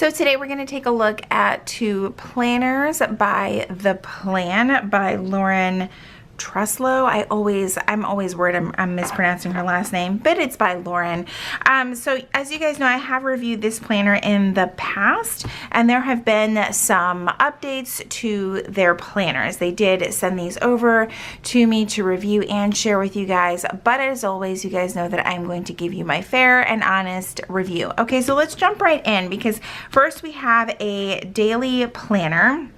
So today we're going to take a look at two planners by The Plan by Lauren Truslow. I'm always worried I'm mispronouncing her last name, but it's by Lauren. So as you guys know, I have reviewed this planner in the past, and there have been some updates to their planners. They did send these over to me to review and share with you guys, but as always, you guys know that I'm going to give you my fair and honest review. Okay, so let's jump right in, because first we have a daily planner.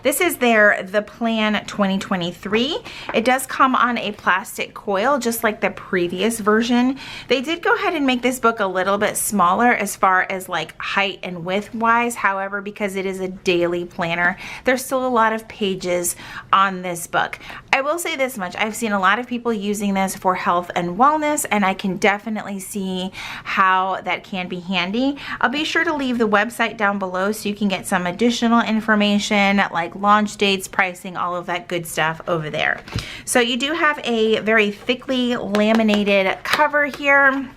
This is The Plan 2023. It does come on a plastic coil, just like the previous version. They did go ahead and make this book a little bit smaller as far as like height and width wise. However, because it is a daily planner, there's still a lot of pages on this book. I will say this much. I've seen a lot of people using this for health and wellness, and I can definitely see how that can be handy. I'll be sure to leave the website down below so you can get some additional information like launch dates, pricing, all of that good stuff over there. So you do have a very thickly laminated cover here.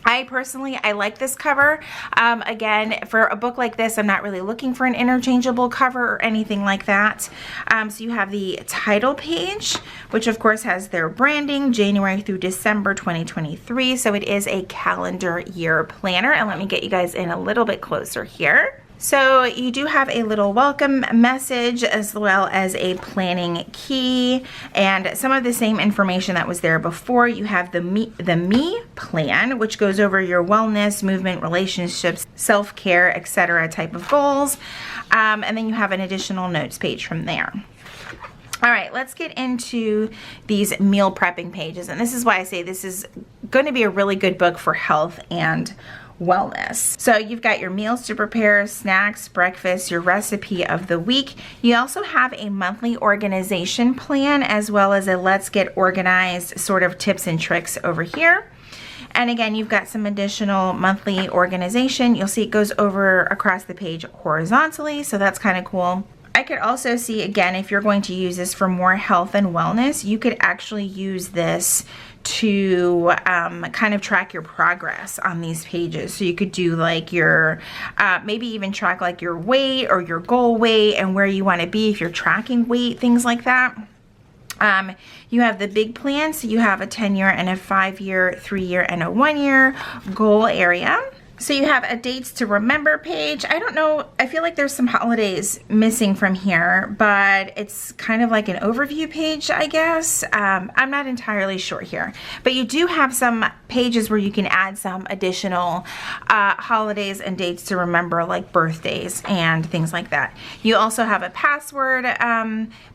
I like this cover. Again, for a book like this, I'm not really looking for an interchangeable cover or anything like that. So you have the title page, which of course has their branding, January through December 2023. So it is a calendar year planner. And let me get you guys in a little bit closer here. So you do have a little welcome message as well as a planning key and some of the same information that was there before. You have the Me plan, which goes over your wellness, movement, relationships, self-care, etc. type of goals. And then you have an additional notes page from there. All right, let's get into these meal prepping pages. And this is why I say this is going to be a really good book for health and wellness. So you've got your meals to prepare, snacks, breakfast, your recipe of the week. You also have a monthly organization plan as well as a let's get organized sort of tips and tricks over here. And again, you've got some additional monthly organization. You'll see it goes over across the page horizontally, so that's kind of cool. I could also see, again, if you're going to use this for more health and wellness, you could actually use this to kind of track your progress on these pages. So you could do like your, maybe even track like your weight or your goal weight and where you want to be if you're tracking weight, things like that. You have the big plan, so you have a 10-year and a 5-year, 3-year and a 1-year goal area. So you have a dates to remember page. I don't know, I feel like there's some holidays missing from here, but it's kind of like an overview page, I guess. I'm not entirely sure here, but you do have some pages where you can add some additional holidays and dates to remember, like birthdays and things like that. You also have a password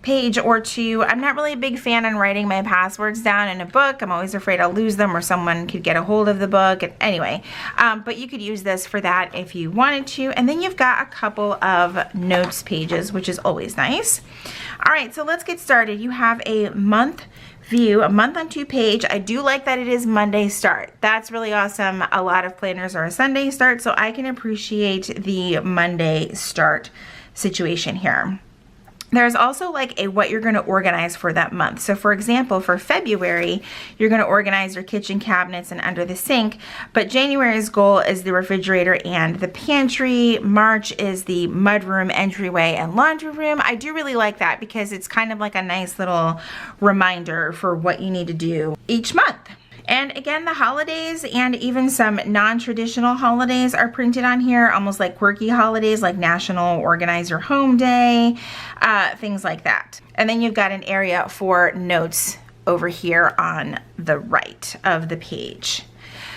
page or two. I'm not really a big fan on writing my passwords down in a book. I'm always afraid I'll lose them or someone could get a hold of the book. And anyway, but you could use this for that if you wanted to. And then you've got a couple of notes pages, which is always nice. All right, so let's get started. You have a month view, a month on 2 page. I do like that it is Monday start. That's really awesome. A lot of planners are a Sunday start, so I can appreciate the Monday start situation here. There's also like a what you're going to organize for that month. So for example, for February, you're going to organize your kitchen cabinets and under the sink, but January's goal is the refrigerator and the pantry. March is the mudroom, entryway, and laundry room. I do really like that because it's kind of like a nice little reminder for what you need to do each month. And again, the holidays and even some non-traditional holidays are printed on here, almost like quirky holidays like National Organize Your Home Day, things like that. And then you've got an area for notes over here on the right of the page.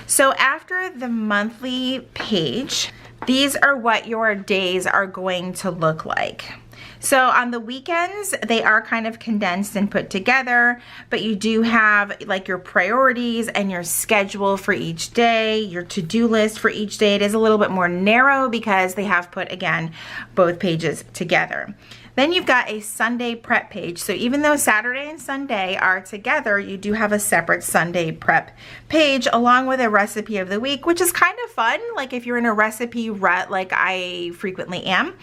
So after the monthly page, these are what your days are going to look like. So on the weekends, they are kind of condensed and put together, but you do have like your priorities and your schedule for each day, your to-do list for each day. It is a little bit more narrow because they have put, again, both pages together. Then you've got a Sunday prep page. So even though Saturday and Sunday are together, you do have a separate Sunday prep page along with a recipe of the week, which is kind of fun. Like if you're in a recipe rut, like I frequently am.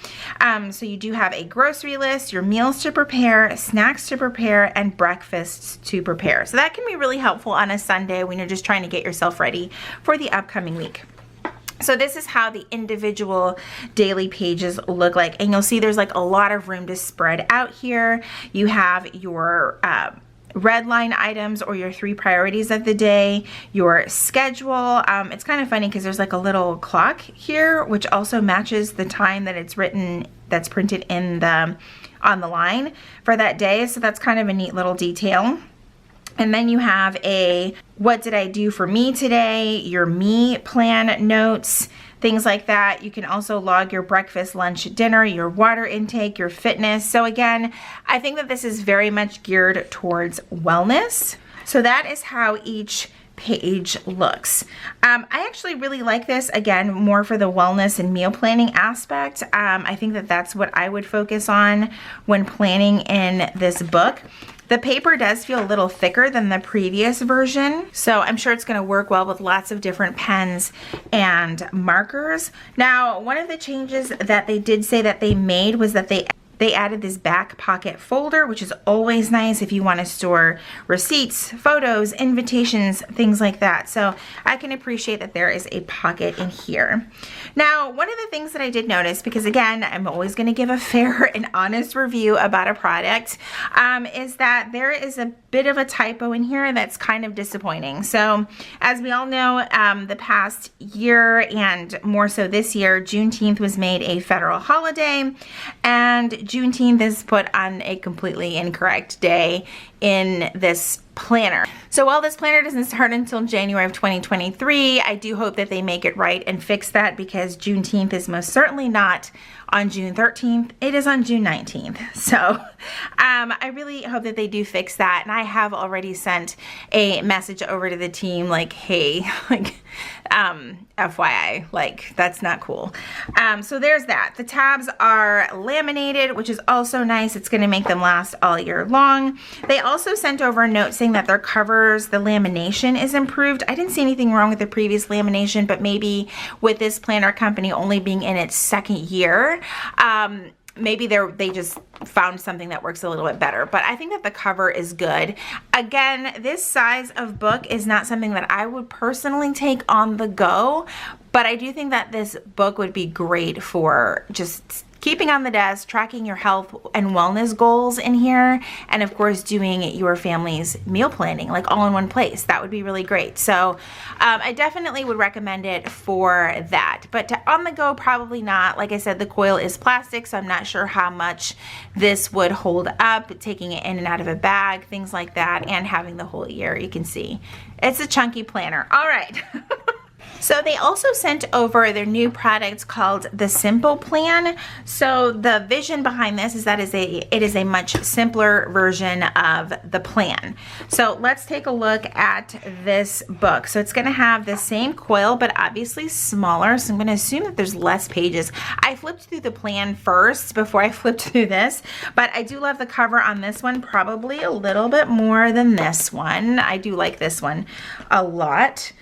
So you do have a grocery list, your meals to prepare, snacks to prepare, and breakfasts to prepare. So that can be really helpful on a Sunday when you're just trying to get yourself ready for the upcoming week. So this is how the individual daily pages look like. And you'll see there's like a lot of room to spread out here. You have your red line items or your 3 priorities of the day, your schedule. It's kind of funny because there's like a little clock here, which also matches the time that it's written, that's printed in the on the line for that day. So that's kind of a neat little detail. And then you have a what did I do for me today, your me plan notes, things like that. You can also log your breakfast, lunch, dinner, your water intake, your fitness. So again, I think that this is very much geared towards wellness. So that is how each page looks. I actually really like this, again, more for the wellness and meal planning aspect. I think that that's what I would focus on when planning in this book. The paper does feel a little thicker than the previous version, so I'm sure it's going to work well with lots of different pens and markers. Now, one of the changes that they did say that they made was that they added this back pocket folder, which is always nice if you want to store receipts, photos, invitations, things like that. So I can appreciate that there is a pocket in here. Now, one of the things that I did notice, because again, I'm always going to give a fair and honest review about a product, is that there is a bit of a typo in here that's kind of disappointing. So as we all know, the past year and more so this year, Juneteenth was made a federal holiday, and Juneteenth is put on a completely incorrect day in this planner. So while this planner doesn't start until January of 2023, I do hope that they make it right and fix that, because Juneteenth is most certainly not on June 13th. It is on June 19th. So I really hope that they do fix that. And I have already sent a message over to the team like, hey, like, FYI, like, that's not cool. So there's that. The tabs are laminated, which is also nice. It's going to make them last all year long. They also sent over a note saying that their covers, the lamination is improved. I didn't see anything wrong with the previous lamination, but maybe with this planner company only being in its 2nd year, maybe they just found something that works a little bit better, but I think that the cover is good. Again, this size of book is not something that I would personally take on the go, but I do think that this book would be great for just keeping on the desk, tracking your health and wellness goals in here, and of course doing your family's meal planning like all in one place. That would be really great. So I definitely would recommend it for that, but on the go, probably not. Like I said, the coil is plastic, so I'm not sure how much this would hold up, taking it in and out of a bag, things like that, and having the whole year. You can see it's a chunky planner. All right. So they also sent over their new product called the Simple Plan. So the vision behind this is that it is a much simpler version of the plan. So let's take a look at this book. So it's going to have the same coil, but obviously smaller. So I'm going to assume that there's less pages. I flipped through the plan first before I flipped through this, but I do love the cover on this one, probably a little bit more than this one. I do like this one a lot.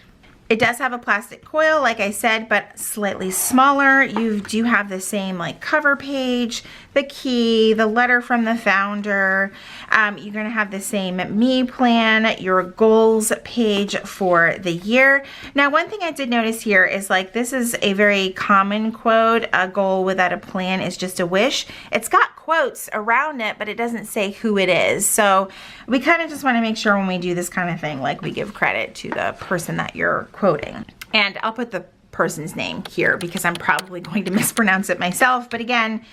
It does have a plastic coil, like I said, but slightly smaller. You do have the same like cover page, the key, the letter from the founder. You're going to have the same me plan, your goals page for the year. Now, one thing I did notice here is like this is a very common quote. A goal without a plan is just a wish. It's got quotes around it, but it doesn't say who it is. So we kind of just want to make sure when we do this kind of thing, like we give credit to the person that you're quoting. And I'll put the person's name here because I'm probably going to mispronounce it myself. But again,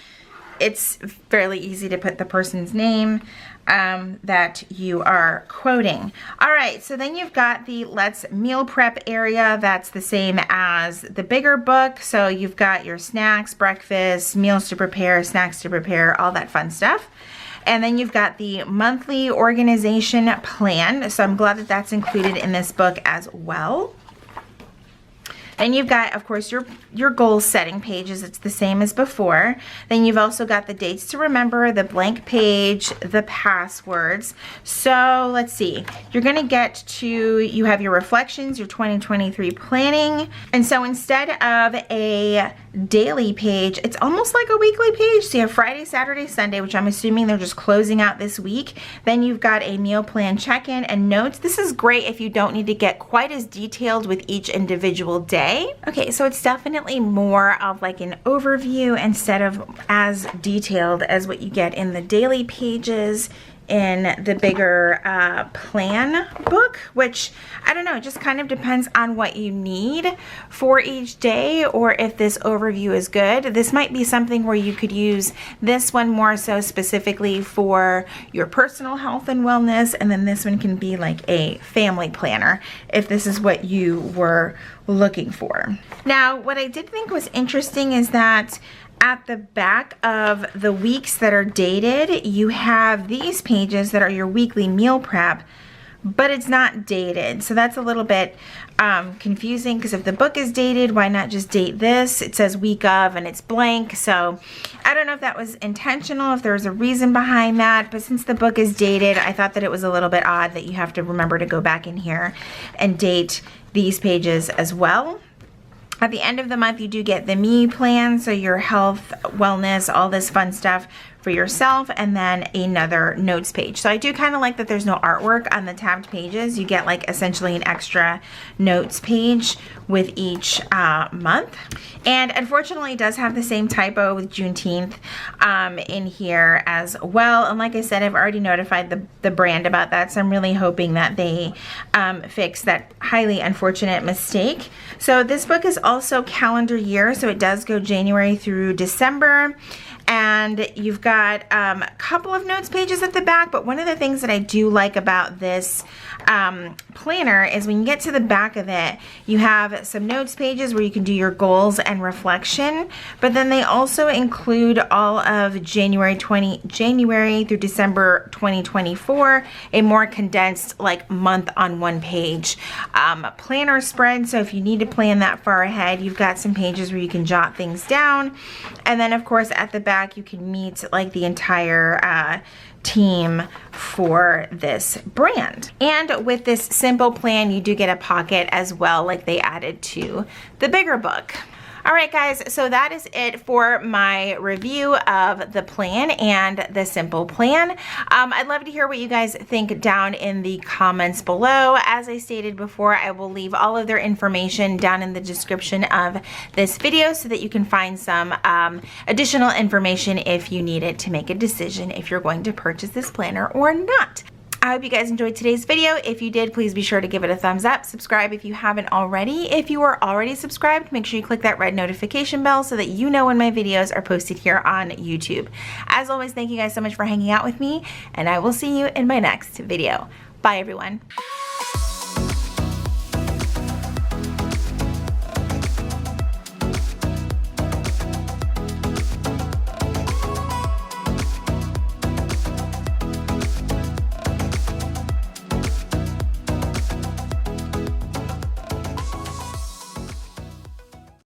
it's fairly easy to put the person's name that you are quoting. All right, so then you've got the Let's Meal Prep area. That's the same as the bigger book. So you've got your snacks, breakfast, meals to prepare, snacks to prepare, all that fun stuff. And then you've got the monthly organization plan. So I'm glad that that's included in this book as well. And you've got, of course, your goal setting pages. It's the same as before. Then you've also got the dates to remember, the blank page, the passwords. So let's see. You're going to get to, you have your reflections, your 2023 planning. And so instead of a daily page, it's almost like a weekly page. So you have Friday, Saturday, Sunday, which I'm assuming they're just closing out this week. Then you've got a meal plan check-in and notes. This is great if you don't need to get quite as detailed with each individual day. day. Okay, so it's definitely more of like an overview instead of as detailed as what you get in the daily pages in the bigger plan book, which I don't know, it just kind of depends on what you need for each day, or if this overview is good. This might be something where you could use this one more so specifically for your personal health and wellness, and then this one can be like a family planner if this is what you were looking for. Now, what I did think was interesting is that at the back of the weeks that are dated, you have these pages that are your weekly meal prep, but it's not dated. So that's a little bit confusing, because if the book is dated, why not just date this? It says week of and it's blank. So I don't know if that was intentional, if there was a reason behind that, but since the book is dated, I thought that it was a little bit odd that you have to remember to go back in here and date these pages as well. At the end of the month, you do get the me plan, so your health, wellness, all this fun stuff for yourself, and then another notes page. So I do kind of like that there's no artwork on the tabbed pages. You get like essentially an extra notes page with each month. And unfortunately, it does have the same typo with Juneteenth in here as well. And like I said, I've already notified the brand about that, so I'm really hoping that they fix that highly unfortunate mistake. So this book is also calendar year, so it does go January through December. And you've got a couple of notes pages at the back, but one of the things that I do like about this planner is when you get to the back of it, you have some notes pages where you can do your goals and reflection, but then they also include all of January through December 2024, a more condensed like month on one page planner spread. So if you need to plan that far ahead, you've got some pages where you can jot things down. And then of course at the back, you can meet like the entire team for this brand. And with this simple plan, you do get a pocket as well, like they added to the bigger book. All right, guys, so that is it for my review of the plan and the simple plan. I'd love to hear what you guys think down in the comments below. As I stated before, I will leave all of their information down in the description of this video so that you can find some additional information if you need it to make a decision if you're going to purchase this planner or not. I hope you guys enjoyed today's video. If you did, please be sure to give it a thumbs up. Subscribe if you haven't already. If you are already subscribed, make sure you click that red notification bell so that you know when my videos are posted here on YouTube. As always, thank you guys so much for hanging out with me, and I will see you in my next video. Bye, everyone.